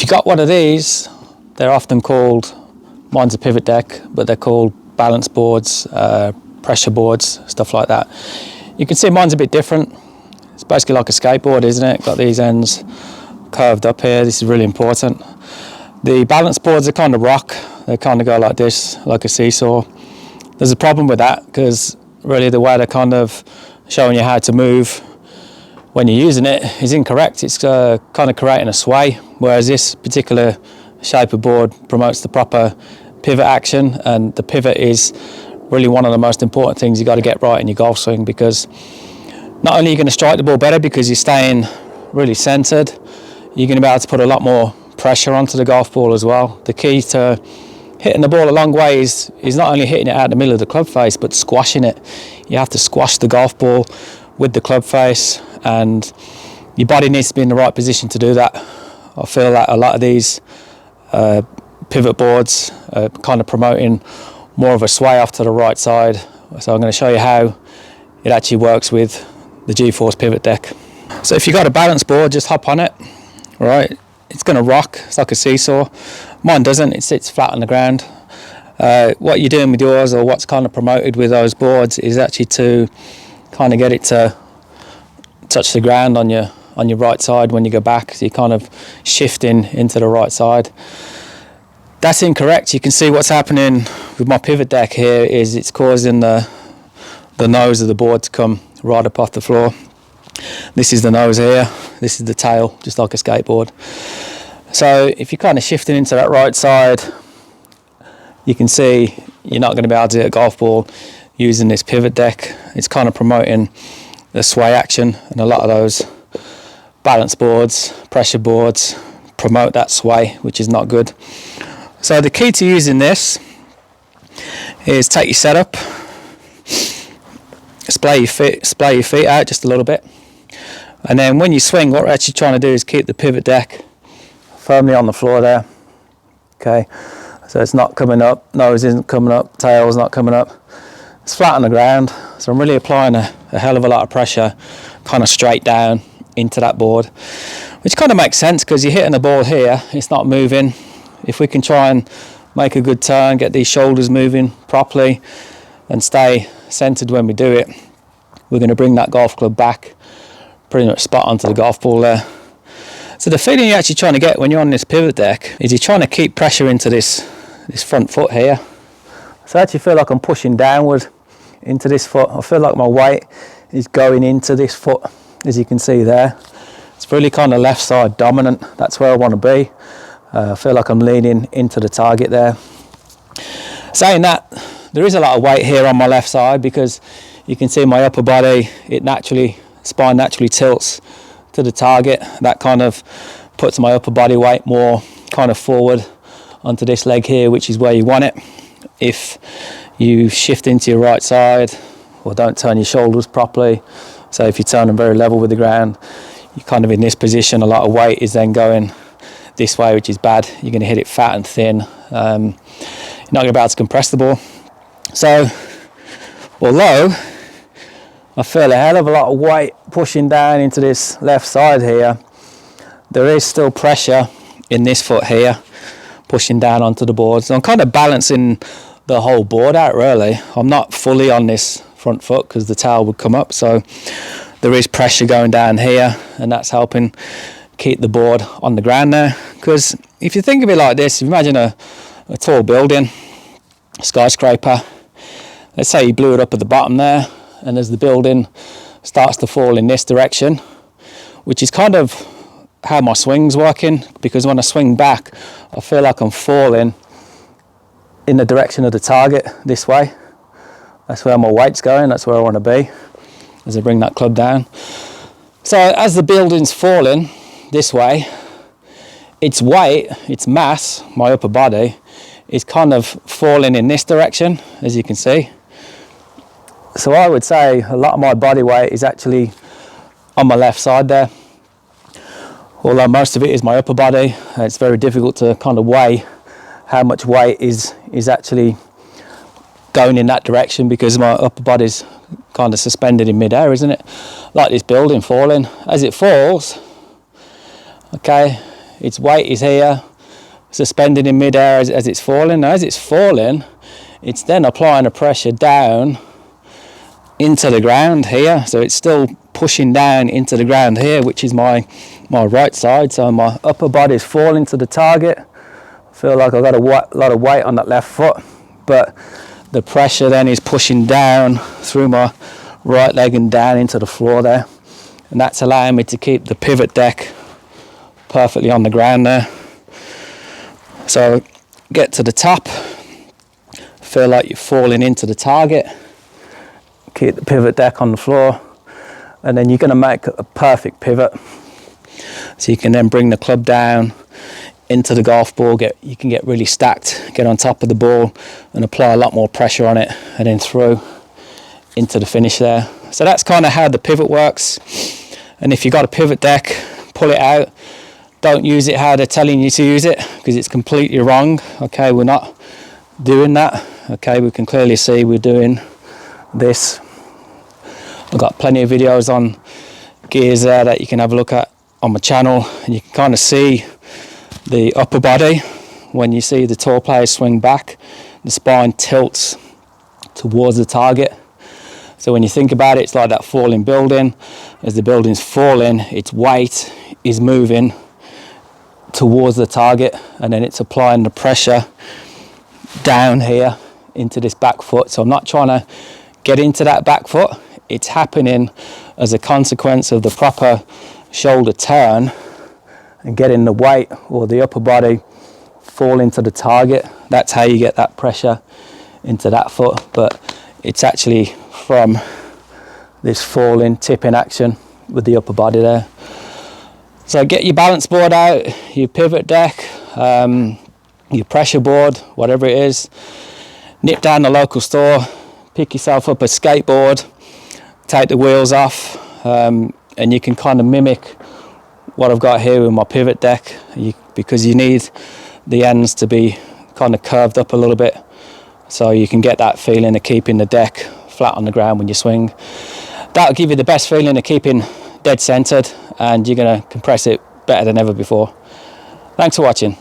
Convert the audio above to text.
you got one of these, they're often called, mine's a pivot deck, but they're called balance boards, pressure boards, stuff like that. You can see mine's a bit different. It's basically like a skateboard, isn't it? Got these ends curved up here. This is really important. The balance boards are kind of rock. They kind of go like this, like a seesaw. There's a problem with that because really the way they're kind of showing you how to move when you're using it is incorrect. It's kind of creating a sway, whereas this particular shape of board promotes the proper pivot action, and the pivot is really one of the most important things you got to get right in your golf swing, because not only are you going to strike the ball better because you're staying really centered, you're going to be able to put a lot more pressure onto the golf ball as well. The key to hitting the ball a long way is not only hitting it out the middle of the club face, but squashing it. You have to squash the golf ball with the club face, and your body needs to be in the right position to do that. I feel that a lot of these pivot boards are kind of promoting more of a sway off to the right side. So I'm going to show you how it actually works with the GForce Pivot Deck. So if you've got a balance board, just hop on it, right? It's going to rock. It's like a seesaw. Mine doesn't. It sits flat on the ground. What you're doing with yours, or what's kind of promoted with those boards, is actually to kind of get it to touch the ground on your right side when you go back. So you're kind of shifting into the right side. That's incorrect. You can see what's happening with my pivot deck here is it's causing the nose of the board to come right up off the floor. This is the nose here, this is the tail, just like a skateboard. So if you're kind of shifting into that right side, you can see you're not going to be able to hit a golf ball using this pivot deck. It's kind of promoting the sway action, and a lot of those balance boards, pressure boards promote that sway, which is not good. So the key to using this is take your setup, splay your feet out just a little bit, and then when you swing, what we're actually trying to do is keep the pivot deck firmly on the floor there. Okay, so it's not coming up, nose isn't coming up, tail's not coming up, it's flat on the ground. So I'm really applying a hell of a lot of pressure kind of straight down into that board, which kind of makes sense because you're hitting the ball here, it's not moving. If we can try and make a good turn, get these shoulders moving properly and stay centered when we do it, we're going to bring that golf club back pretty much spot onto the golf ball there. So the feeling you're actually trying to get when you're on this pivot deck is you're trying to keep pressure into this front foot here. So I actually feel like I'm pushing downward into this foot. I feel like my weight is going into this foot, as you can see there. It's really kind of left side dominant. That's where I want to be. I feel like I'm leaning into the target there. Saying that, there is a lot of weight here on my left side because you can see my upper body, spine naturally tilts to the target. That kind of puts my upper body weight more kind of forward onto this leg here, which is where you want it. If you shift into your right side or don't turn your shoulders properly, so if you turn them very level with the ground, you're kind of in this position, a lot of weight is then going this way, which is bad. You're going to hit it fat and thin. You're not going to be able to compress the ball. So although I feel a hell of a lot of weight pushing down into this left side here, there is still pressure in this foot here pushing down onto the board. So I'm kind of balancing the whole board out really. I'm not fully on this front foot because the tail would come up, so there is pressure going down here, and that's helping keep the board on the ground there. Because if you think of it like this, if you imagine a tall building, a skyscraper, let's say you blew it up at the bottom there, and as the building starts to fall in this direction, which is kind of how my swing's working, because when I swing back I feel like I'm falling in the direction of the target this way. That's where my weight's going, that's where I want to be as I bring that club down. So as the building's falling this way, its weight, its mass, my upper body, is kind of falling in this direction, as you can see. So I would say a lot of my body weight is actually on my left side there. Although most of it is my upper body, it's very difficult to kind of weigh how much weight is actually going in that direction because my upper body's kind of suspended in midair, isn't it? Like this building falling. As it falls, okay, its weight is here, suspended in midair as it's falling. Now, as it's falling, it's then applying a pressure down into the ground here. So it's still pushing down into the ground here, which is my right side. So my upper body is falling to the target. I feel like I've got a lot of weight on that left foot, but the pressure then is pushing down through my right leg and down into the floor there. And that's allowing me to keep the pivot deck perfectly on the ground there. So get to the top, feel like you're falling into the target, keep the pivot deck on the floor, and then you're going to make a perfect pivot. So you can then bring the club down into the golf ball, you can get really stacked, get on top of the ball and apply a lot more pressure on it, and then through into the finish there. So that's kind of how the pivot works. And if you've got a pivot deck, pull it out. Don't use it how they're telling you to use it, because it's completely wrong. Okay, we're not doing that. Okay, we can clearly see we're doing this. I've got plenty of videos on gears there that you can have a look at on my channel, and you can kind of see the upper body. When you see the tour players swing back, the spine tilts towards the target. So when you think about it, it's like that falling building. As the building's falling, its weight is moving towards the target, and then it's applying the pressure down here into this back foot. So I'm not trying to get into that back foot. It's happening as a consequence of the proper shoulder turn and getting the weight or the upper body fall into the target. That's how you get that pressure into that foot, but it's actually from this falling tipping action with the upper body there. So get your balance board out, your pivot deck, your pressure board, whatever it is. Nip down the local store, pick yourself up a skateboard, take the wheels off, and you can kind of mimic what I've got here with my pivot deck, because you need the ends to be kind of curved up a little bit, so you can get that feeling of keeping the deck flat on the ground when you swing. That'll give you the best feeling of keeping dead centered, and you're going to compress it better than ever before. Thanks for watching.